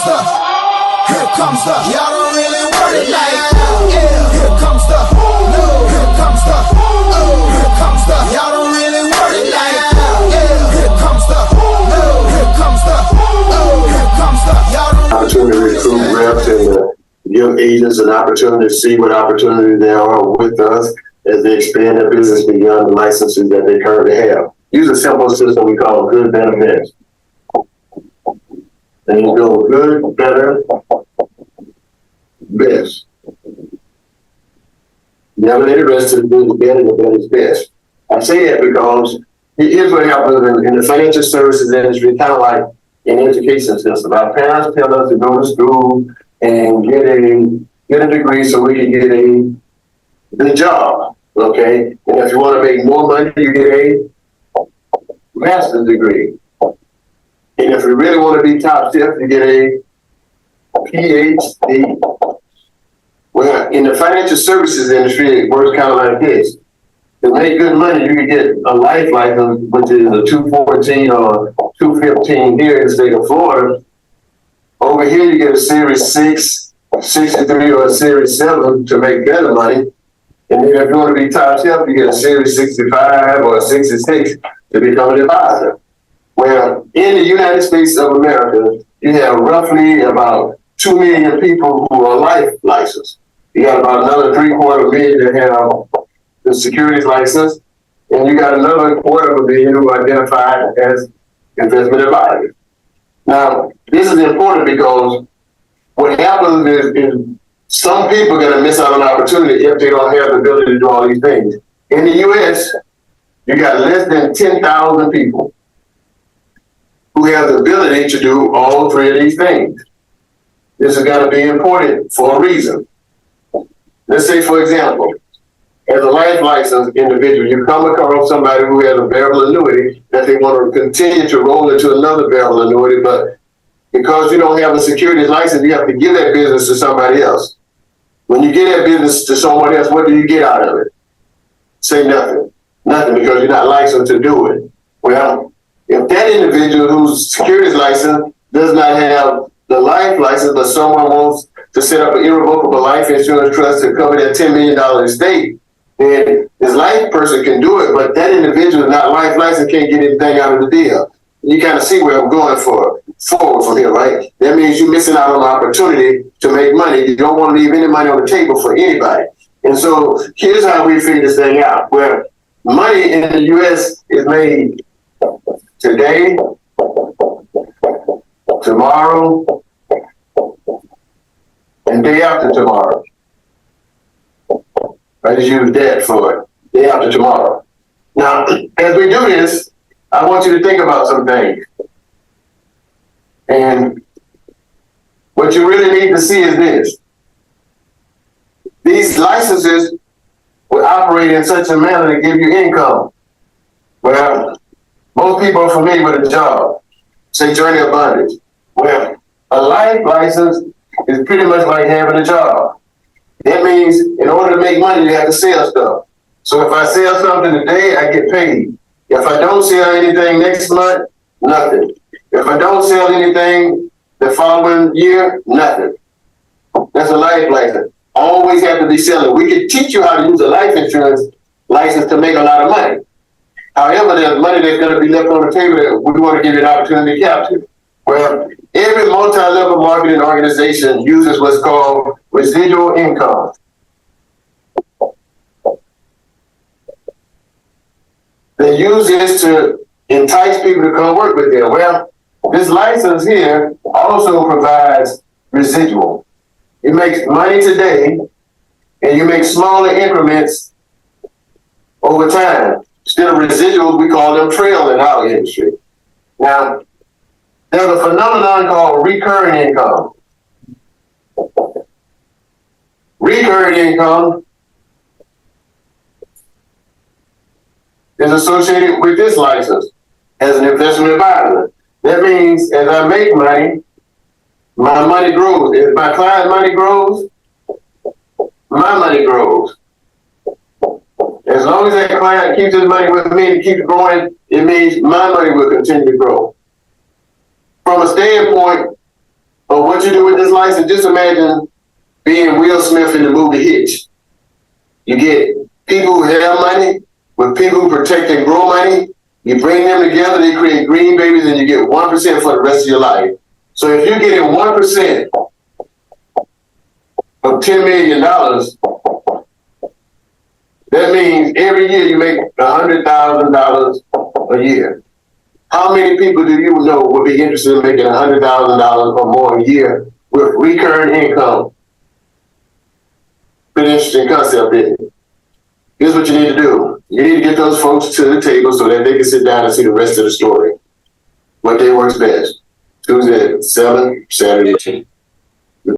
here comes the, y'all don't really want it like that. Yeah, here comes the, no, here comes the, oh, here comes the, y'all don't really want it like that. Yeah, here comes the, no, here comes the, oh, here comes the, y'all don't opportunity to recruit reps and give agents an opportunity to see what opportunities there are with us as they expand their business beyond the licenses that they currently have. Use a simple system we call good, better, best. And you go good, better, best. Never let the rest of the good is better, the better is best. I say that because here's what happens in the financial services industry, kind of like in the education system. Our parents tell us to go to school and get a degree so we can get a good job, okay? And if you want to make more money, you get a master's degree. And if you really want to be top chef, you get a PhD. Well, in the financial services industry, it works kind of like this. To make good money, you can get a life license, which is a 214 or 215 here in the state of Florida. Over here, you get a Series 6, 63, or a Series 7 to make better money. And then if you want to be top chef, you get a Series 65 or a 66 to become an advisor. Well, in the United States of America, you have roughly about 2 million people who are life licensed. You got about another 3/4 million that have the securities license, and you got another 250 million who are identified as investment advisors. Now, this is important because what happens is some people are going to miss out on opportunity if they don't have the ability to do all these things. In the U.S., you got less than 10,000 people who have the ability to do all three of these things. This is going to be important for a reason. Let's say, for example, as a life license individual, you come across somebody who has a variable annuity that they want to continue to roll into another variable annuity, but because you don't have a securities license, you have to give that business to somebody else. When you give that business to someone else, what do you get out of it? Say nothing. Nothing, because you're not licensed to do it. Well, if that individual whose securities license does not have the life license, but someone wants to set up an irrevocable life insurance trust to cover that $10 million estate, then this life person can do it, but that individual not life license can't get anything out of the deal. You kind of see where I'm going forward from here, right? That means you're missing out on the opportunity to make money. You don't want to leave any money on the table for anybody. And so here's how we figure this thing out, where money in the U.S. is made today, tomorrow, and day after tomorrow. I just use that for it, day after tomorrow. Now, as we do this, I want you to think about some things. And what you really need to see is this. These licenses will operate in such a manner to give you income. Well, most people are familiar with a job, say Journey of Bondage. Well, a life license is pretty much like having a job. That means in order to make money, you have to sell stuff. So if I sell something today, I get paid. If I don't sell anything next month, nothing. If I don't sell anything the following year, nothing. That's a life license. Always have to be selling. We can teach you how to use a life insurance license to make a lot of money. However, there's money that's going to be left on the table that we want to give you an opportunity to capture. Well, every multi-level marketing organization uses what's called residual income. They use this to entice people to come work with them. Well, this license here also provides residual. You make money today, and you make smaller increments over time. Instead of residuals, we call them trail in our industry. Now, there's a phenomenon called recurring income. Recurring income is associated with this license as an investment advisor. That means as I make money, my money grows. If my client money grows, my money grows. As long as that client keeps his money with me and keeps growing, it means my money will continue to grow. From a standpoint But what you do with this license, just imagine being Will Smith in the movie Hitch. You get people who have money with people who protect and grow money. You bring them together, they create green babies, and you get 1% for the rest of your life. So if you're getting 1% of $10 million, that means every year you make $100,000 a year. How many people do you know would be interested in making $100,000 or more a year with recurring income? Pretty interesting concept, isn't it? Here's what you need to do. You need to get those folks to the table so that they can sit down and see the rest of the story. What day works best? Tuesday at 7, Saturday at 10.